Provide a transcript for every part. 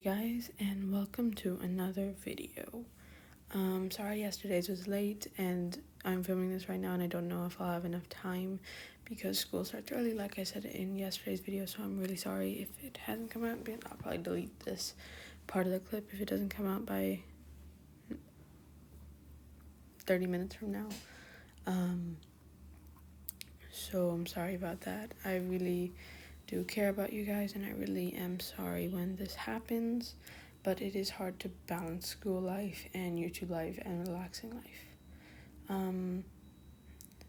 Guys, and welcome to another video. Sorry yesterday's was late and I'm filming this right now and I don't know if I'll have enough time because school starts early like I said in yesterday's video, so I'm really sorry if it hasn't come out, but I'll probably delete this part of the clip if it doesn't come out by 30 minutes from now. So I'm sorry about that. I really do care about you guys and I really am sorry when this happens, but it is hard to balance school life and YouTube life and relaxing life.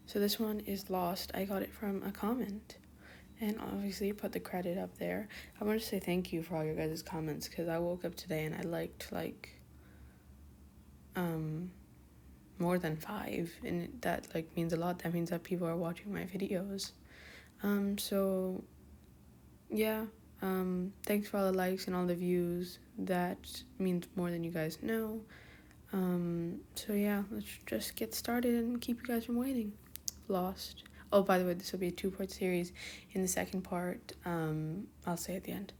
So this one is Lost. I got it from a comment and obviously put the credit up there. I want to say thank you for all your guys' comments because I woke up today and I liked more than 5 and that means a lot. That means that people are watching my videos. So yeah, thanks for all the likes and all the views. That means more than you guys know. So yeah, let's just get started and keep you guys from waiting. Lost. Oh, by the way, this will be a 2-part series. In the second part, I'll say at the end.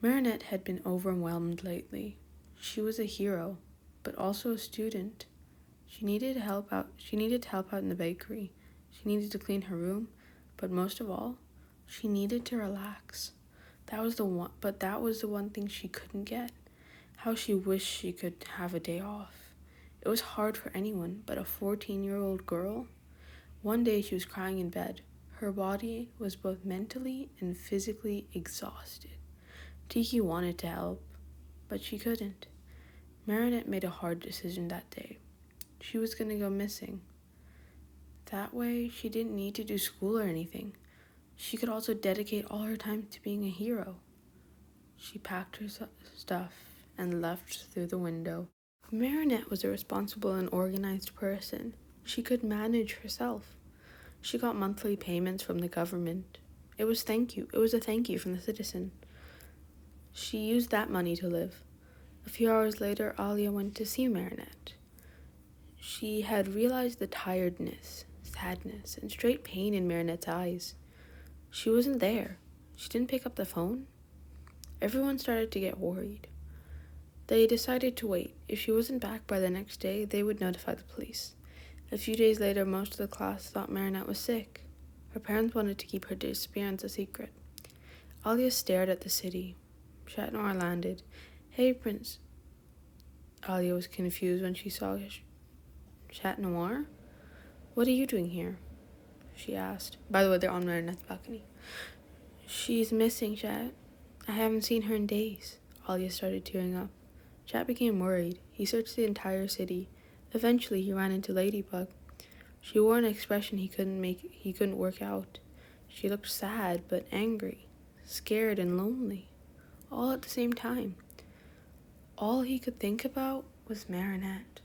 Marinette had been overwhelmed lately. She was a hero, but also a student. She needed help out in the bakery. She needed to clean her room, but most of all, she needed to relax. That was the one thing she couldn't get. How she wished she could have a day off. It was hard for anyone, but a 14-year-old girl. One day she was crying in bed. Her body was both mentally and physically exhausted. Tiki wanted to help, but she couldn't. Marinette made a hard decision that day. She was going to go missing. That way, she didn't need to do school or anything. She could also dedicate all her time to being a hero. She packed her stuff and left through the window. Marinette was a responsible and organized person. She could manage herself. She got monthly payments from the government. It was a thank you from the citizen. She used that money to live. A few hours later, Alia went to see Marinette. She had realized the tiredness, sadness, and straight pain in Marinette's eyes. She wasn't there. She didn't pick up the phone. Everyone started to get worried. They decided to wait. If she wasn't back by the next day, they would notify the police. A few days later, most of the class thought Marinette was sick. Her parents wanted to keep her disappearance a secret. Alia stared at the city. Chat Noir landed. Hey, Prince. Alia was confused when she saw Chat Noir. What are you doing here? She asked. By the way, they're on Marinette's balcony. She's missing, Chat. I haven't seen her in days. Alia started tearing up. Chat became worried. He searched the entire city. Eventually, he ran into Ladybug. She wore an expression he couldn't work out. She looked sad but angry, scared and lonely, all at the same time. All he could think about was Marinette.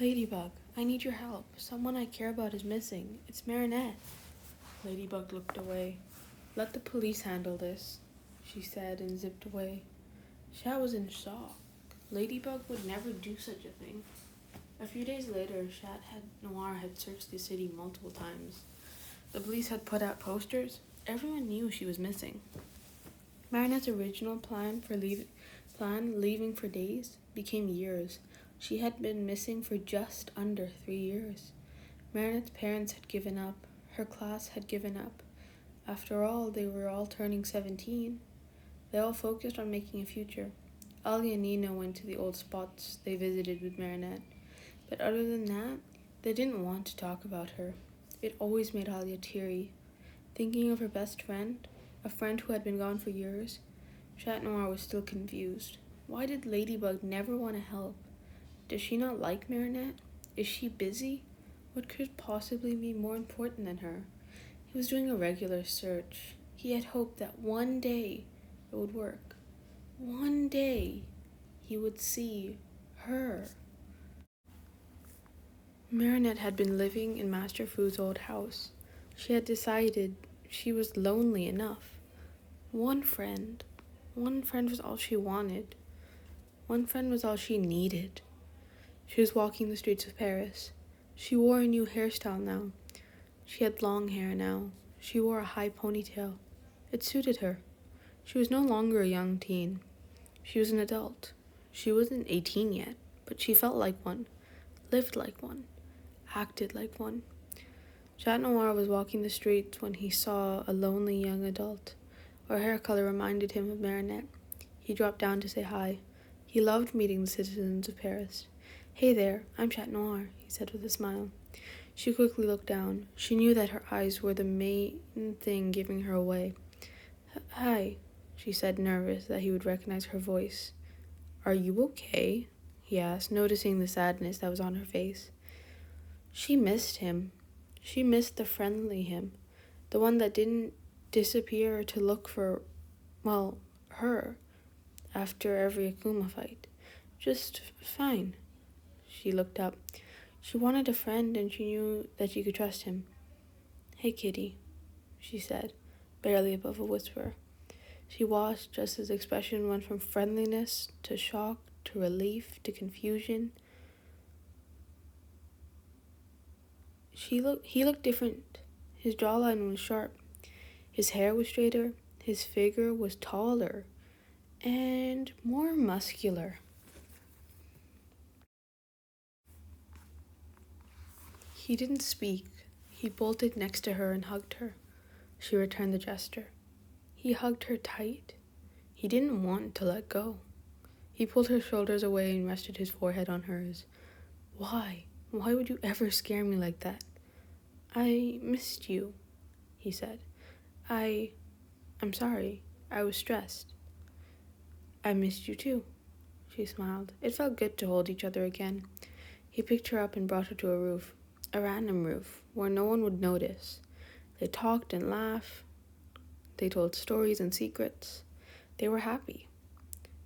Ladybug, I need your help. Someone I care about is missing. It's Marinette. Ladybug looked away. Let the police handle this, she said and zipped away. Chat was in shock. Ladybug would never do such a thing. A few days later, Chat Noir had searched the city multiple times. The police had put out posters. Everyone knew she was missing. Marinette's original plan leaving for days became years. She had been missing for just under 3 years. Marinette's parents had given up. Her class had given up. After all, they were all turning 17. They all focused on making a future. Ali and Nina went to the old spots they visited with Marinette. But other than that, they didn't want to talk about her. It always made Alia teary. Thinking of her best friend, a friend who had been gone for years, Chat Noir was still confused. Why did Ladybug never want to help? Does she not like Marinette? Is she busy? What could possibly be more important than her? He was doing a regular search. He had hoped that one day it would work. One day he would see her. Marinette had been living in Master Fu's old house. She had decided she was lonely enough. One friend was all she wanted. One friend was all she needed. She was walking the streets of Paris. She wore a new hairstyle now. She had long hair now. She wore a high ponytail. It suited her. She was no longer a young teen. She was an adult. She wasn't 18 yet, but she felt like one, lived like one, acted like one. Chat Noir was walking the streets when he saw a lonely young adult. Her hair color reminded him of Marinette. He dropped down to say hi. He loved meeting the citizens of Paris. "Hey there, I'm Chat Noir," he said with a smile. She quickly looked down. She knew that her eyes were the main thing giving her away. "Hi," she said, nervous that he would recognize her voice. "Are you okay?" he asked, noticing the sadness that was on her face. She missed him. She missed the friendly him, the one that didn't disappear to look for, well, her, after every Akuma fight. Just fine. She looked up. She wanted a friend, and she knew that she could trust him. "Hey, kitty," she said, barely above a whisper. She watched just his expression went from friendliness to shock to relief to confusion. He looked different. His jawline was sharp. His hair was straighter. His figure was taller and more muscular. He didn't speak. He bolted next to her and hugged her. She returned the gesture. He hugged her tight. He didn't want to let go. He pulled her shoulders away and rested his forehead on hers. "Why? Why would you ever scare me like that?" "I missed you," he said. I'm sorry. I was stressed." "I missed you too," she smiled. It felt good to hold each other again. He picked her up and brought her to a roof, a random roof, where no one would notice. They talked and laughed. They told stories and secrets. They were happy.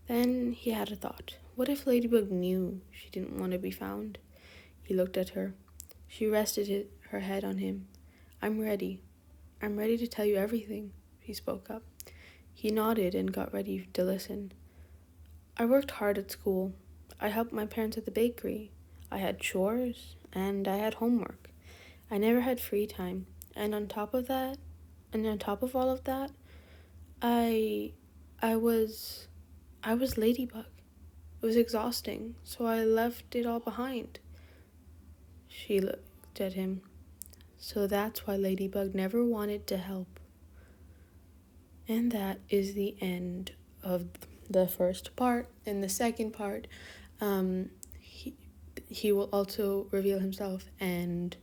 Then he had a thought. What if Ladybug knew she didn't want to be found? He looked at her. She rested her head on him. I'm ready to tell you everything," she spoke up. He nodded and got ready to listen. "I worked hard at school. I helped my parents at the bakery. I had chores, and I had homework. I never had free time. And on top of all of that, I was Ladybug. It was exhausting, so I left it all behind." She looked at him. "So that's why Ladybug never wanted to help." And that is the end of the first part. In the second part, he will also reveal himself, and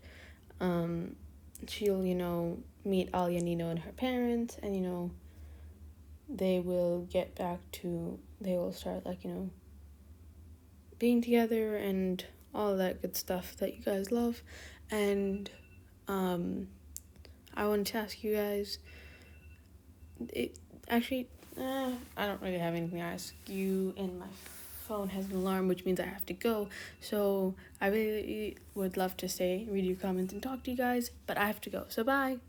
she'll, meet Alia, Nino, and her parents, and, they will start, being together and all that good stuff that you guys love. And I wanted to ask you guys, I don't really have anything to ask you, and my phone has an alarm, which means I have to go. So I really would love to read your comments and talk to you guys, but I have to go. So bye.